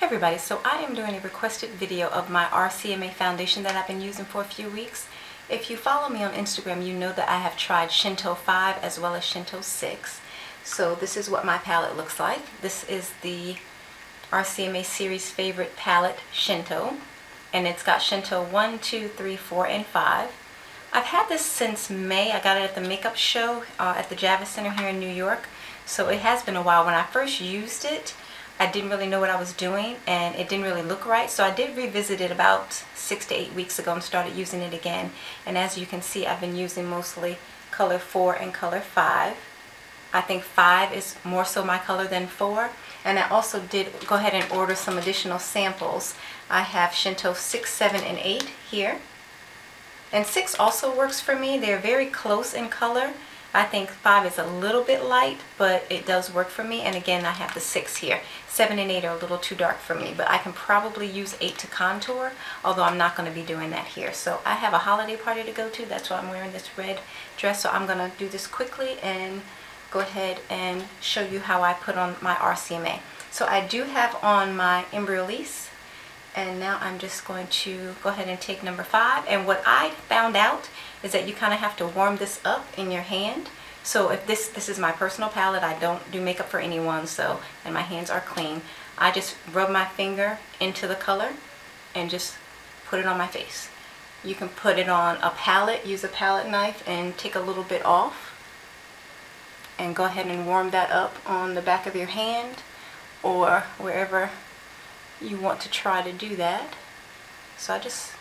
Hey everybody, so I am doing a requested video of my RCMA foundation that I've been using for a few weeks. If you follow me on Instagram, you know that I have tried Shinto 5 as well as Shinto 6. So this is what my palette looks like. This is the RCMA series favorite palette, Shinto. And it's got Shinto 1, 2, 3, 4, and 5. I've had this since May. I got it at the makeup show at the Javits Center here in New York. So it has been a while. When I first used it, I didn't really know what I was doing and it didn't really look right, so I did revisit it about 6 to 8 weeks ago and started using it again. And as you can see, I've been using mostly color 4 and color 5. I think 5 is more so my color than 4. And I also did go ahead and order some additional samples. I have Shinto 6, 7, and 8 here. And 6 also works for me. They're very close in color. I think 5 is a little bit light, but it does work for me. And again, I have the 6 here. 7 and 8 are a little too dark for me, but I can probably use 8 to contour, although I'm not going to be doing that here. So I have a holiday party to go to. That's why I'm wearing this red dress. So I'm going to do this quickly and go ahead and show you how I put on my RCMA. So I do have on my Embryolisse, and now I'm just going to go ahead and take number 5. And what I found out is that you kind of have to warm this up in your hand. So if this is my personal palette, I don't do makeup for anyone, so, and my hands are clean. I just rub my finger into the color and just put it on my face. You can put it on a palette, use a palette knife and take a little bit off and go ahead and warm that up on the back of your hand or wherever you want to try to do that. So I just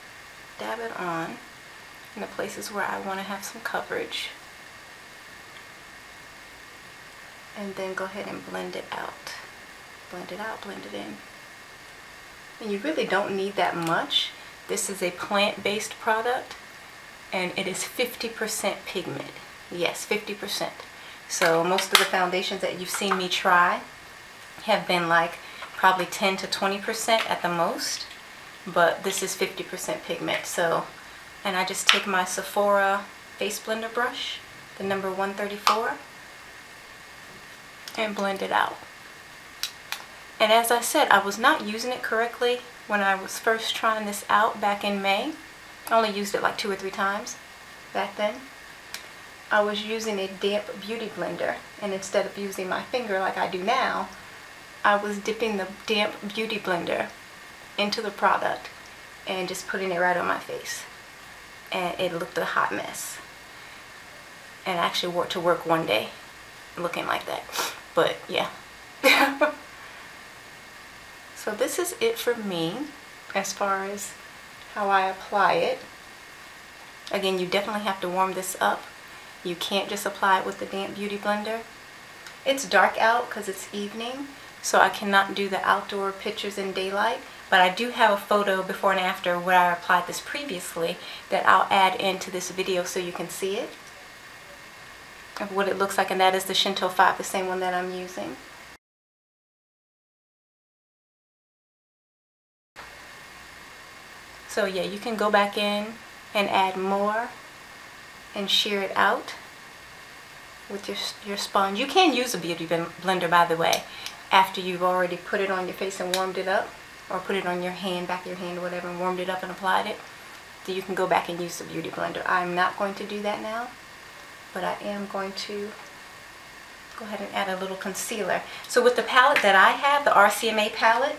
dab it on in the places where I want to have some coverage. And then go ahead and blend it out. Blend it out, blend it in. And you really don't need that much. This is a plant-based product and it is 50% pigment. Yes, 50%. So most of the foundations that you've seen me try have been like probably 10 to 20% at the most, but this is 50% pigment. So, and I just take my Sephora Face Blender brush, the number 134, and blend it out. And as I said, I was not using it correctly when I was first trying this out back in May. I only used it like 2 or 3 times back then. I was using a damp beauty blender, and instead of using my finger like I do now, I was dipping the damp beauty blender into the product and just putting it right on my face. And it looked a hot mess. And I actually wore it to work one day looking like that. But yeah. So this is it for me as far as how I apply it. Again, you definitely have to warm this up. You can't just apply it with the damp beauty blender. It's dark out because it's evening, so I cannot do the outdoor pictures in daylight. But I do have a photo before and after where I applied this previously that I'll add into this video so you can see it, of what it looks like, and that is the Shinto 5, the same one that I'm using. So yeah, you can go back in and add more and shear it out with your sponge. You can use a beauty blender, by the way, after you've already put it on your face and warmed it up, or put it on your hand, back of your hand or whatever, and warmed it up and applied it. So you can go back and use the beauty blender. I'm not going to do that now, but I am going to go ahead and add a little concealer. So with the palette that I have, the RCMA palette,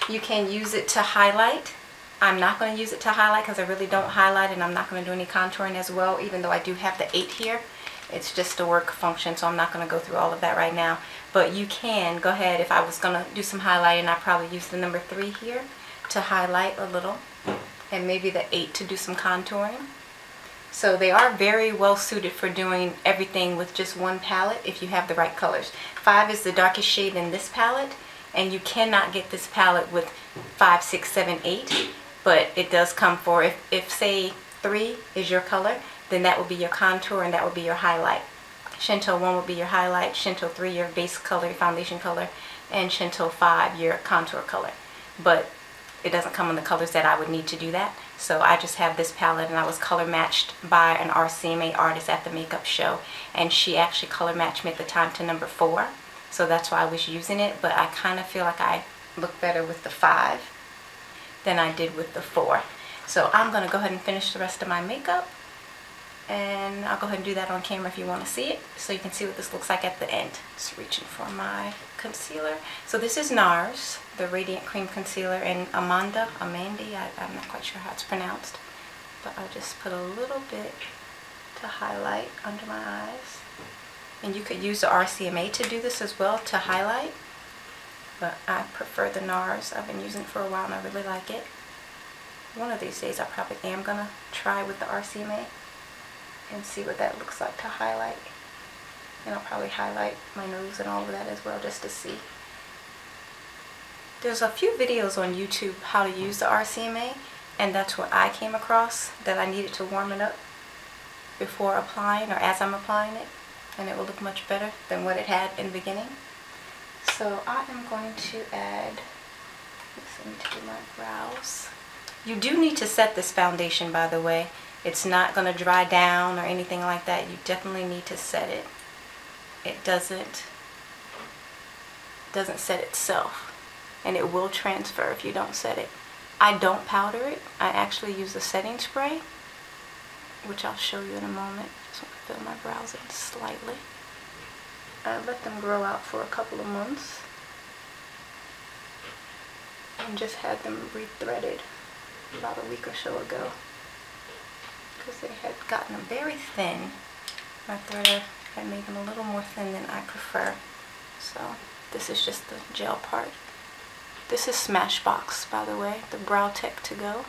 you can use it to highlight. I'm not going to use it to highlight because I really don't highlight, and I'm not going to do any contouring as well, even though I do have the 8 here. It's just a work function, so I'm not going to go through all of that right now. But you can go ahead, if I was going to do some highlighting, I'd probably use the number 3 here to highlight a little, and maybe the 8 to do some contouring. So they are very well suited for doing everything with just one palette if you have the right colors. 5 is the darkest shade in this palette, and you cannot get this palette with 5, 6, 7, 8, but it does come for, if say 3 is your color, then that will be your contour and that will be your highlight. Shinto 1 will be your highlight, Shinto 3 your base color, your foundation color, and Shinto 5 your contour color. But it doesn't come in the colors that I would need to do that. So I just have this palette, and I was color matched by an RCMA artist at the makeup show, and she actually color matched me at the time to number 4. So that's why I was using it, but I kind of feel like I look better with the 5 than I did with the 4. So I'm going to go ahead and finish the rest of my makeup, and I'll go ahead and do that on camera if you want to see it, so you can see what this looks like at the end. Just reaching for my concealer. So this is NARS, the Radiant Cream Concealer in Amande, I'm not quite sure how it's pronounced, but I'll just put a little bit to highlight under my eyes. And you could use the RCMA to do this as well, to highlight, but I prefer the NARS. I've been using it for a while and I really like it. One of these days I probably am going to try with the RCMA and see what that looks like to highlight. And I'll probably highlight my nose and all of that as well, just to see. There's a few videos on YouTube how to use the RCMA, and that's what I came across, that I needed to warm it up before applying, or as I'm applying it, and it will look much better than what it had in the beginning. So I am going to add this into my brows. You do need to set this foundation, by the way. It's not going to dry down or anything like that. You definitely need to set it. It doesn't set itself, and it will transfer if you don't set it. I don't powder it. I actually use a setting spray, which I'll show you in a moment. Just want to fill my brows in slightly. I let them grow out for a couple of months and just had them rethreaded about a week or so ago because they had gotten them very thin. My threader had made them a little more thin than I prefer. So this is just the gel part. This is Smashbox, by the way, the Brow Tech To Go.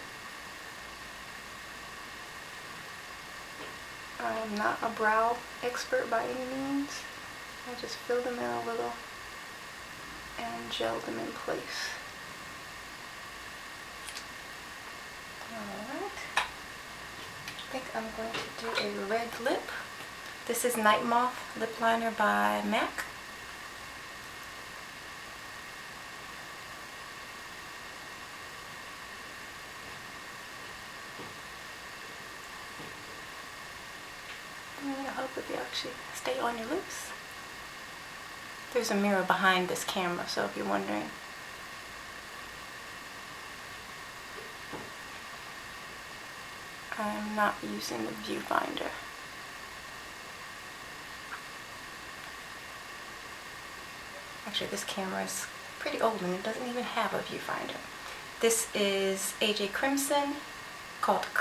I am not a brow expert by any means. I just fill them in a little and gel them in place. Alright. I think I'm going to do a red lip. This is Nightmoth lip liner by MAC. I'm going to help if you actually stay on your lips. There's a mirror behind this camera, so if you're wondering. I'm not using the viewfinder. Actually, this camera is pretty old and it doesn't even have a viewfinder. This is AJ Crimson.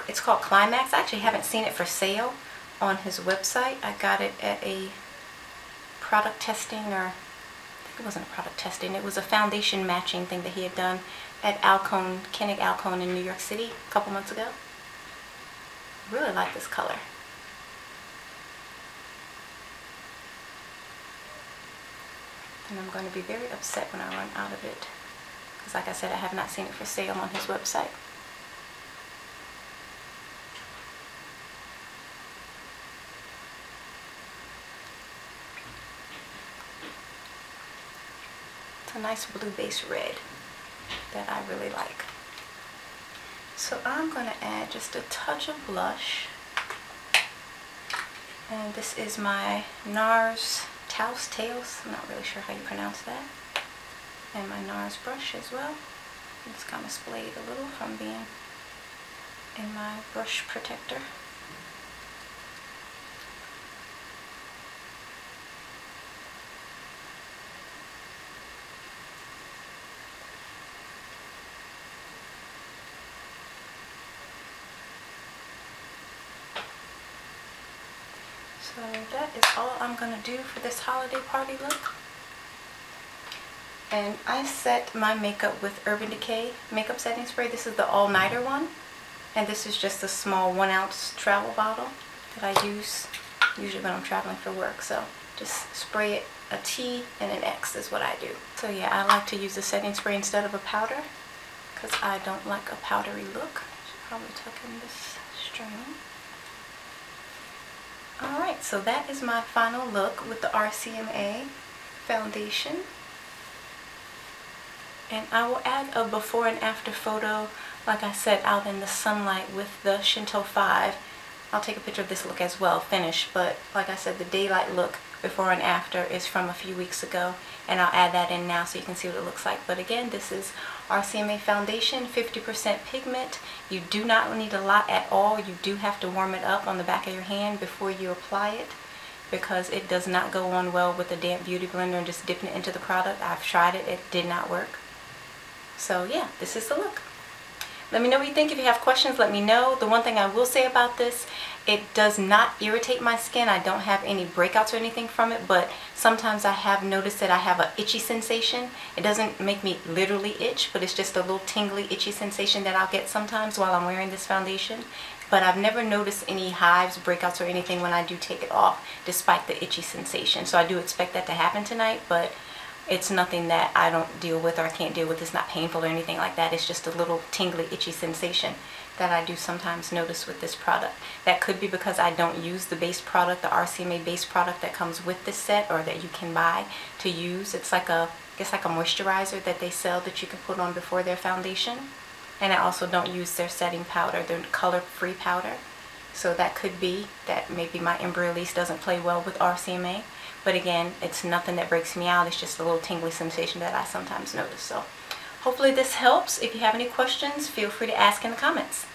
It's called Climax. I actually haven't seen it for sale on his website. I got it at a product testing, or I think it wasn't a product testing, it was a foundation matching thing that he had done at Alcone, Koenig Alcone in New York City a couple months ago. I really like this color. And I'm going to be very upset when I run out of it, because like I said, I have not seen it for sale on his website. It's a nice blue base red that I really like. So I'm going to add just a touch of blush. And this is my NARS Taos, I'm not really sure how you pronounce that. And my NARS brush as well. It's kind of splayed a little from being in my brush protector. So that is all I'm going to do for this holiday party look. And I set my makeup with Urban Decay makeup setting spray. This is the all-nighter one. And this is just a small 1-ounce travel bottle that I use usually when I'm traveling for work. So just spray it, a T and an X is what I do. So yeah, I like to use the setting spray instead of a powder because I don't like a powdery look. I should probably tuck in this string. Alright, so that is my final look with the RCMA foundation. And I will add a before and after photo, like I said, out in the sunlight with the Shinto 5. I'll take a picture of this look as well, finished, but like I said, the daylight look before and after is from a few weeks ago, and I'll add that in now so you can see what it looks like. But again, this is RCMA foundation, 50% pigment. You do not need a lot at all. You do have to warm it up on the back of your hand before you apply it, because it does not go on well with a damp beauty blender and just dipping it into the product. I've tried it, it did not work. So yeah, this is the look. Let me know what you think. If you have questions, let me know. The one thing I will say about this, it does not irritate my skin. I don't have any breakouts or anything from it, but sometimes I have noticed that I have an itchy sensation. It doesn't make me literally itch, but it's just a little tingly, itchy sensation that I'll get sometimes while I'm wearing this foundation. But I've never noticed any hives, breakouts, or anything when I do take it off, despite the itchy sensation. So I do expect that to happen tonight, but it's nothing that I don't deal with or I can't deal with. It's not painful or anything like that. It's just a little tingly, itchy sensation that I do sometimes notice with this product. That could be because I don't use the base product, the RCMA base product that comes with this set, or that you can buy to use. It's like a, I guess like a moisturizer that they sell that you can put on before their foundation. And I also don't use their setting powder, their color-free powder. So that could be that maybe my Embryolisse doesn't play well with RCMA. But again, it's nothing that breaks me out. It's just a little tingly sensation that I sometimes notice. So hopefully this helps. If you have any questions, feel free to ask in the comments.